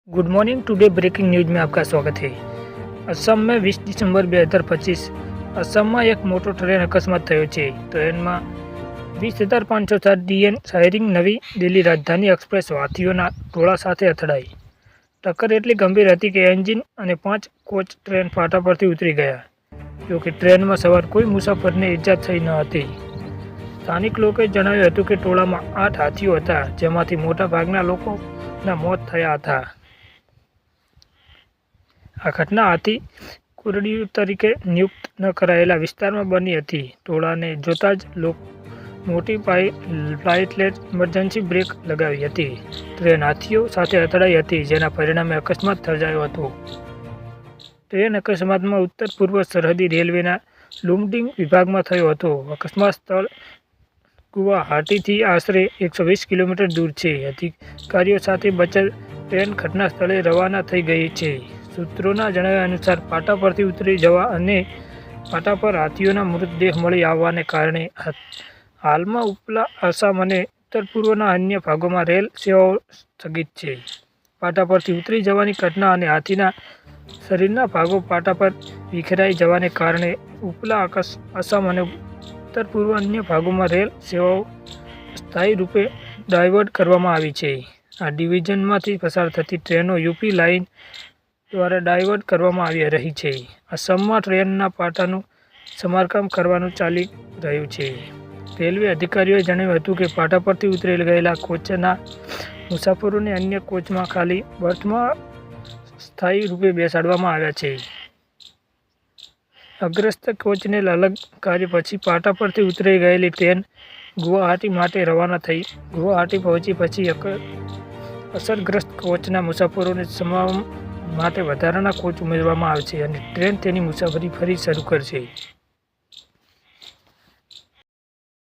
Good morning. Today breaking news में आपका स्वागत है। असम में 20 ડિસેમ્બર 2025 असमમાં એક મોટો ટ્રેન અકસ્માત થયો છે। ટ્રેનમાં 20,507 ડીએન શાયરિંગ નવી દિલ્હી રાજધાની એક્સપ્રેસ હાથીઓના ટોળા સાથે અથડાઈ। ટક્કર એટલી ગંભીર હતી કે એન્જિન અને 5 કોચ ટ્રેન ફાટા પરથી ઉતરી ગયા। જોકે ટ્રેનમાં સવાર કોઈ મુસાફરને ઈજા થઈ ન હતી। સ્થાનિક લોકોએ જણાવ્યું હતું કે ટોળામાં 8 હાથીઓ હતા, જેમાંથી મોટા ભાગના લોકોના મોત થયા હતા। આ ઘટના હાથી કુરડીઓ તરીકે નિયુક્ત ન કરાયેલા વિસ્તારમાં બની હતી। ટોળાને જોતા જ મોટી ફ્લાઇટલેટ ઇમરજન્સી બ્રેક લગાવી હતી। ટ્રેન હાથીઓ સાથે અથડાઈ હતી, જેના પરિણામે અકસ્માત સર્જાયો હતો। ટ્રેન અકસ્માતમાં ઉત્તર પૂર્વ સરહદી રેલવેના લુમડિંગ વિભાગમાં થયો હતો। અકસ્માત સ્થળ ગુવાહાટીથી આશરે 120 કિલોમીટર દૂર છે। અધિકારીઓ સાથે બચાવ ટ્રેન ઘટના સ્થળે રવાના થઈ ગઈ છે। સૂત્રોના જણાવ્યા અનુસાર પાટા પરથી ઉતરી જવા અને પાટા પર હાથીઓના મૃતદેહ મળી આવવાને કારણે હાલમાં ઉપલા આસામ અને ઉત્તર પૂર્વના અન્ય ભાગોમાં રેલ સેવાઓ સ્થગિત છે। પાટા પરથી ઉતરી જવાની ઘટના અને હાથીના શરીરના ભાગો પાટા પર વિખેરાઈ જવાને કારણે ઉપલા આસામ અને ઉત્તર પૂર્વ અન્ય ભાગોમાં રેલ સેવાઓ અસ્થાયી રૂપે ડાયવર્ટ કરવામાં આવી છે। આ ડિવિઝનમાંથી પસાર થતી ટ્રેનો યુપી લાઇન દ્વારા ડાયવર્ટ કરવામાં આવી રહી છે। અસમમાં ટ્રેનના પાટાનું સમારકામ કરવાનું ચાલી રહ્યું છે। રેલવે અધિકારીઓએ જણાવ્યું હતું કે પાટા પરથી ઉતરી ગયેલા કોચના મુસાફરોને અન્ય કોચમાં ખાલી બર્થમાં સ્થાયી રૂપે બેસાડવામાં આવ્યા છે। અગ્રસ્ત કોચને અલગ કાર્ય પછી પાટા પરથી ઉતરી ગયેલી ટ્રેન ગુવાહાટી માટે રવાના થઈ। ગુવાહાટી પહોંચી પછી અસરગ્રસ્ત કોચના મુસાફરોને સમાવવા માટે વધારાના કોચ ઉમેરવામાં આવશે અને ટ્રેન તેની મુસાફરી ફરી શરૂ કરશે।